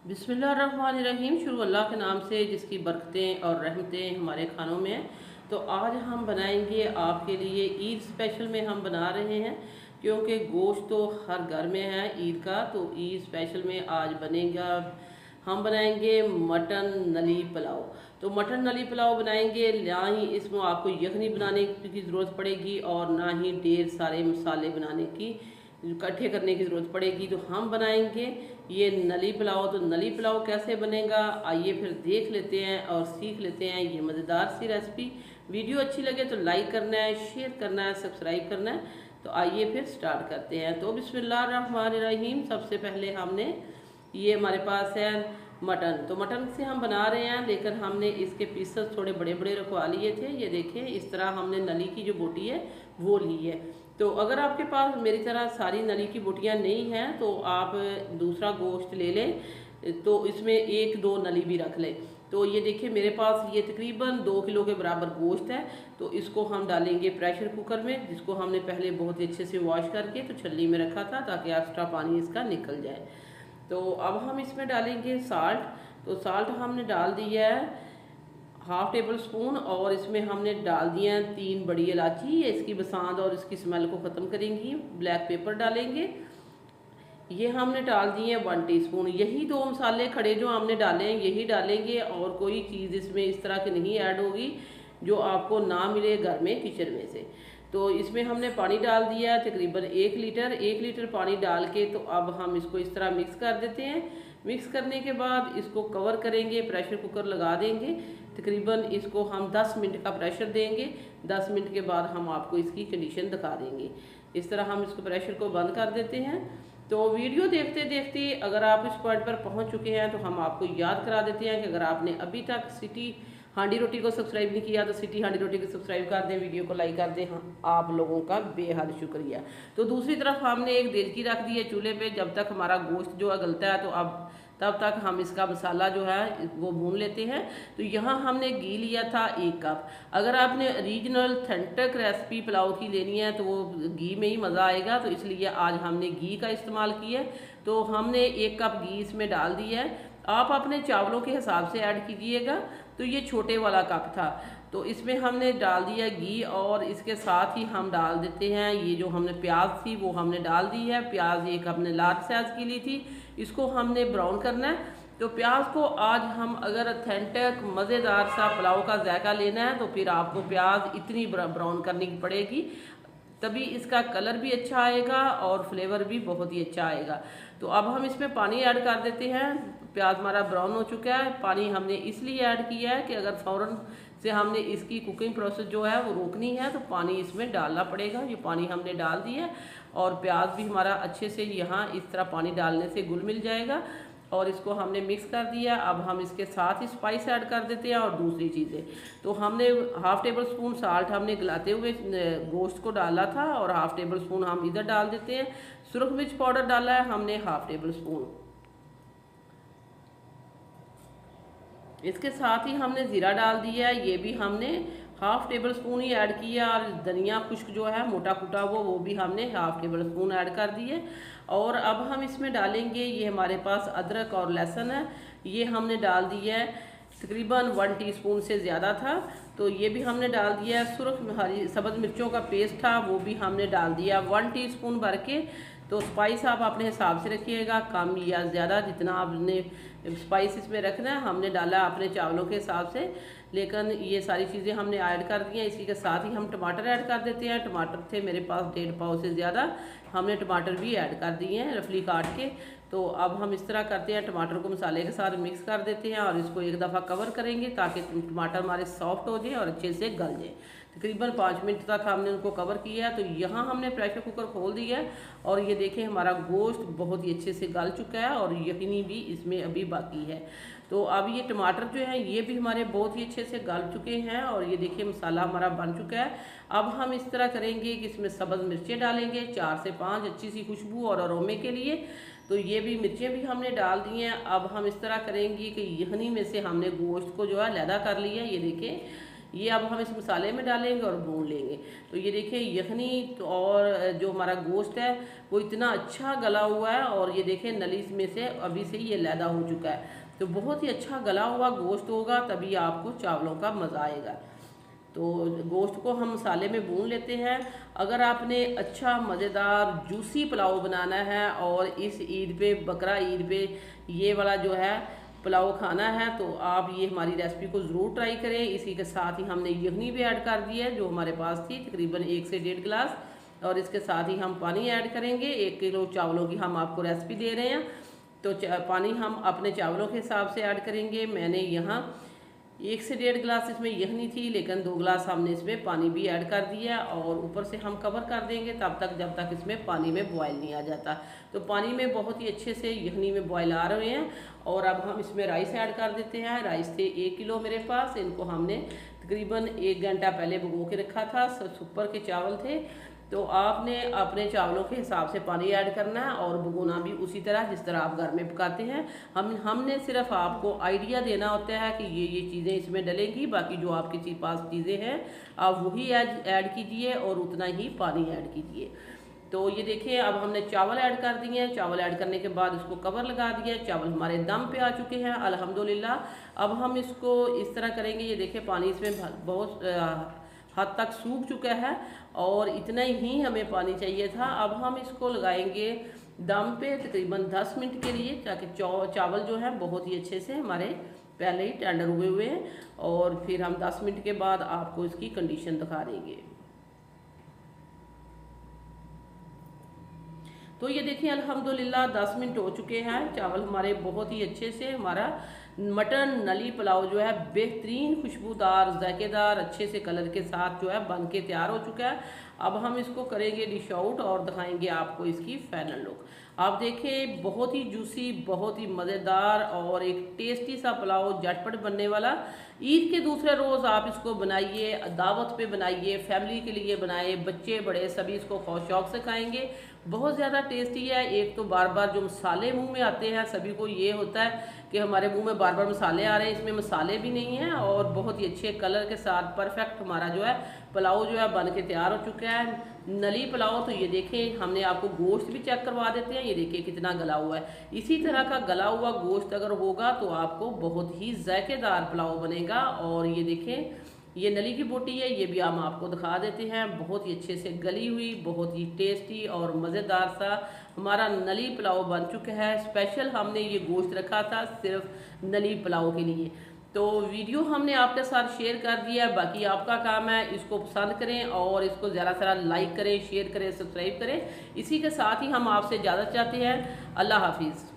बिस्मिल्लाहिर्रहमानिर्रहीम। शुरू अल्लाह के नाम से जिसकी बरकतें और रहमतें हमारे खानों में हैं। तो आज हम बनाएंगे आपके लिए ईद स्पेशल में हम बना रहे हैं, क्योंकि गोश्त तो हर घर में है ईद का। तो ईद स्पेशल में आज बनेगा, हम बनाएंगे मटन नली पुलाव। तो मटन नली पुलाव बनाएंगे, ना ही इसमें आपको यखनी बनाने की ज़रूरत पड़ेगी और ना ही ढेर सारे मसाले बनाने की इकट्ठे करने की ज़रूरत पड़ेगी। तो हम बनाएंगे ये नली पुलाव। तो नली पुलाव कैसे बनेगा आइए फिर देख लेते हैं और सीख लेते हैं ये मज़ेदार सी रेसिपी। वीडियो अच्छी लगे तो लाइक करना है, शेयर करना है, सब्सक्राइब करना है। तो आइए फिर स्टार्ट करते हैं। तो बिस्मिल्लाहिर्रहमानिर्रहीम। सबसे पहले हमने ये हमारे पास है मटन। तो मटन से हम बना रहे हैं, लेकिन हमने इसके पीसेस थोड़े बड़े बड़े रखवा लिए थे। ये देखें, इस तरह हमने नली की जो बोटी है वो ली है। तो अगर आपके पास मेरी तरह सारी नली की बोटियां नहीं हैं तो आप दूसरा गोश्त ले लें, तो इसमें एक दो नली भी रख लें। तो ये देखिए, मेरे पास ये तकरीबन 2 किलो के बराबर गोश्त है। तो इसको हम डालेंगे प्रेशर कुकर में, जिसको हमने पहले बहुत ही अच्छे से वॉश करके तो छल्ली में रखा था ताकि एक्स्ट्रा पानी इसका निकल जाए। तो अब हम इसमें डालेंगे साल्ट। तो साल्ट हमने डाल दिया है 1/2 टेबल स्पून, और इसमें हमने डाल दिया है 3 बड़ी इलायची। ये इसकी बसांद और इसकी स्मेल को ख़त्म करेंगी। ब्लैक पेपर डालेंगे, ये हमने डाल दिए हैं 1 टीस्पून। यही 2 मसाले खड़े जो हमने डाले हैं यही डालेंगे, और कोई चीज़ इसमें इस तरह की नहीं ऐड होगी जो आपको ना मिले घर में किचन में से। तो इसमें हमने पानी डाल दिया तकरीबन 1 लीटर। 1 लीटर पानी डाल के तो अब हम इसको इस तरह मिक्स कर देते हैं। मिक्स करने के बाद इसको कवर करेंगे, प्रेशर कुकर लगा देंगे। तकरीबन इसको हम 10 मिनट का प्रेशर देंगे। 10 मिनट के बाद हम आपको इसकी कंडीशन दिखा देंगे। इस तरह हम इसको प्रेशर को बंद कर देते हैं। तो वीडियो देखते देखते अगर आप इस पॉइंट पर पहुंच चुके हैं तो हम आपको याद करा देते हैं कि अगर आपने अभी तक सिटी हांडी रोटी को सब्सक्राइब नहीं किया तो सिटी हांडी रोटी को सब्सक्राइब कर दें, वीडियो को लाइक कर दें। हाँ, आप लोगों का बेहद शुक्रिया। तो दूसरी तरफ हमने एक देगची रख दी है चूल्हे पे। जब तक हमारा गोश्त जो है गलता है तो अब तब तक हम इसका मसाला जो है वो भून लेते हैं। तो यहाँ हमने घी लिया था 1 कप। अगर आपने रीजनल ऑथेंटिक रेसिपी पुलाव की लेनी है तो वो घी में ही मज़ा आएगा, तो इसलिए आज हमने घी का इस्तेमाल किया है। तो हमने 1 कप घी इसमें डाल दिया है। आप अपने चावलों के हिसाब से ऐड कीजिएगा। तो ये छोटे वाला कप था, तो इसमें हमने डाल दिया घी, और इसके साथ ही हम डाल देते हैं ये जो हमने प्याज थी वो हमने डाल दी है। प्याज एक हमने लार्ज साइज की ली थी, इसको हमने ब्राउन करना है। तो प्याज को आज हम अगर ऑथेंटिक मज़ेदार सा पुलाव का जायका लेना है तो फिर आपको प्याज इतनी ब्राउन करनी पड़ेगी, तभी इसका कलर भी अच्छा आएगा और फ्लेवर भी बहुत ही अच्छा आएगा। तो अब हम इसमें पानी ऐड कर देते हैं। प्याज हमारा ब्राउन हो चुका है। पानी हमने इसलिए ऐड किया है कि अगर फ़ौरन से हमने इसकी कुकिंग प्रोसेस जो है वो रोकनी है तो पानी इसमें डालना पड़ेगा। ये पानी हमने डाल दिया है, और प्याज भी हमारा अच्छे से यहाँ इस तरह पानी डालने से घुल मिल जाएगा। और इसको हमने मिक्स कर दिया। अब हम इसके साथ ही स्पाइस ऐड कर देते हैं और दूसरी चीज़ें। तो हमने 1/2 टेबल स्पून साल्ट हमने गलाते हुए गोश्त को डाला था, और 1/2 टेबल स्पून हम इधर डाल देते हैं। सुरख मिर्च पाउडर डाला है हमने 1/2 टेबल स्पून। इसके साथ ही हमने ज़ीरा डाल दिया है, ये भी हमने 1/2 टेबल स्पून ही ऐड किया। और धनिया खुश्क जो है मोटा कुटा वो भी हमने 1/2 टेबल स्पून ऐड कर दिए। और अब हम इसमें डालेंगे, ये हमारे पास अदरक और लहसुन है, ये हमने डाल दिया है तकरीबन 1 टीस्पून से ज़्यादा था, तो ये भी हमने डाल दिया है। सुरख हरी सब्ज़ मिर्चों का पेस्ट था वो भी हमने डाल दिया 1 टीस्पून भर के। तो स्पाइस आप अपने हिसाब से रखिएगा, कम या ज़्यादा, जितना आपने स्पाइस इसमें रखना है। हमने डाला अपने चावलों के हिसाब से, लेकिन ये सारी चीज़ें हमने ऐड कर दी हैं। इसी के साथ ही हम टमाटर ऐड कर देते हैं। टमाटर थे मेरे पास 1.5 पाव से ज़्यादा, हमने टमाटर भी ऐड कर दिए हैं रफली काट के। तो अब हम इस तरह करते हैं, टमाटर को मसाले के साथ मिक्स कर देते हैं और इसको एक दफ़ा कवर करेंगे ताकि टमाटर हमारे सॉफ्ट हो जाए और अच्छे से गल जाए। तकरीबन 5 मिनट तक हमने उनको कवर किया है। तो यहाँ हमने प्रेशर कुकर खोल दिया है, और ये देखें हमारा गोश्त बहुत ही अच्छे से गल चुका है, और यखनी भी इसमें अभी बाकी है। तो अब ये टमाटर जो है ये भी हमारे बहुत ही अच्छे से गल चुके हैं, और ये देखिए मसाला हमारा बन चुका है। अब हम इस तरह करेंगे कि इसमें सब्ज़ मिर्चें डालेंगे 4 से 5, अच्छी सी खुशबू और अरोमे के लिए। तो ये भी मिर्चें भी हमने डाल दी हैं। अब हम इस तरह करेंगे कि यखनी में से हमने गोश्त को जो है लैदा कर लिया है। ये देखें, ये अब हम इस मसाले में डालेंगे और भून लेंगे। तो ये देखिए यखनी और जो हमारा गोश्त है वो इतना अच्छा गला हुआ है, और ये देखिए नली में से अभी से ये लैदा हो चुका है। तो बहुत ही अच्छा गला हुआ गोश्त होगा, तभी आपको चावलों का मज़ा आएगा। तो गोश्त को हम मसाले में भून लेते हैं। अगर आपने अच्छा मज़ेदार जूसी पुलाव बनाना है और इस ईद पे, बकरा ईद पे ये वाला जो है पुलाव खाना है, तो आप ये हमारी रेसिपी को ज़रूर ट्राई करें। इसी के साथ ही हमने यखनी भी ऐड कर दी है जो हमारे पास थी, तकरीबन 1 से 1.5 गिलास, और इसके साथ ही हम पानी ऐड करेंगे। 1 किलो चावलों की हम आपको रेसिपी दे रहे हैं, तो पानी हम अपने चावलों के हिसाब से ऐड करेंगे। मैंने यहाँ 1 से 1.5 गिलास इसमें यखनी थी, लेकिन 2 गिलास हमने इसमें पानी भी ऐड कर दिया, और ऊपर से हम कवर कर देंगे तब तक जब तक इसमें पानी में बॉयल नहीं आ जाता। तो पानी में बहुत ही अच्छे से यखनी में बॉयल आ रहे हैं। और अब हम इसमें राइस ऐड कर देते हैं। राइस थे 1 किलो मेरे पास, इनको हमने तकरीबन 1 घंटा पहले भिगो के रखा था। सुपर के चावल थे, तो आपने अपने चावलों के हिसाब से पानी ऐड करना है और भगोना भी उसी तरह जिस तरह आप घर में पकाते हैं। हमने सिर्फ आपको आइडिया देना होता है कि ये चीज़ें इसमें डलेंगी, बाकी जो आपके पास चीज़ें हैं आप वही ऐड कीजिए और उतना ही पानी ऐड कीजिए। तो ये देखिए अब हमने चावल ऐड कर दिए हैं। चावल ऐड करने के बाद इसको कवर लगा दिया। चावल हमारे दम पे आ चुके हैं अल्हम्दुलिल्लाह। अब हम इसको इस तरह करेंगे, ये देखिए पानी इसमें बहुत हद तक सूख चुका है और इतना ही हमें पानी चाहिए था। अब हम इसको लगाएंगे दम पे तकरीबन 10 मिनट के लिए, ताकि चावल जो है बहुत ही अच्छे से हमारे पहले ही टेंडर हुए हैं, और फिर हम 10 मिनट के बाद आपको इसकी कंडीशन दिखा देंगे। तो ये देखिए अल्हम्दुलिल्लाह 10 मिनट हो चुके हैं। चावल हमारे बहुत ही अच्छे से, हमारा मटन नली पुलाव जो है बेहतरीन खुशबूदार जायकेदार अच्छे से कलर के साथ जो है बन के तैयार हो चुका है। अब हम इसको करेंगे डिश आउट और दिखाएंगे आपको इसकी फाइनल लुक। आप देखें बहुत ही जूसी, बहुत ही मज़ेदार और एक टेस्टी सा पुलाव झटपट बनने वाला। ईद के दूसरे रोज़ आप इसको बनाइए, दावत पे बनाइए, फैमिली के लिए बनाए, बच्चे बड़े सभी इसको खौश शौक से खाएंगे। बहुत ज़्यादा टेस्टी है। एक तो बार बार जो मसाले मुंह में आते हैं, सभी को ये होता है कि हमारे मुंह में बार बार मसाले आ रहे हैं, इसमें मसाले भी नहीं हैं और बहुत ही अच्छे कलर के साथ परफेक्ट हमारा जो है पुलाव जो है बन के तैयार हो चुका है, नली पुलाव। तो ये देखें हमने आपको गोश्त भी चेक करवा देते हैं, ये देखिए कितना गला हुआ है। इसी तरह का गला हुआ गोश्त अगर होगा तो आपको बहुत ही जायकेदार पुलाव बनेगा। और ये देखें ये नली की बोटी है, ये भी हम आपको दिखा देते हैं, बहुत ही अच्छे से गली हुई, बहुत ही टेस्टी और मज़ेदार सा हमारा नली पुलाव बन चुका है। स्पेशल हमने ये गोश्त रखा था सिर्फ नली पुलाव के लिए। तो वीडियो हमने आपके साथ शेयर कर दिया है, बाकी आपका काम है इसको पसंद करें और इसको ज़्यादा से ज़्यादा लाइक करें, शेयर करें, सब्सक्राइब करें। इसी के साथ ही हम आपसे इजाज़त चाहते हैं। अल्लाह हाफिज़।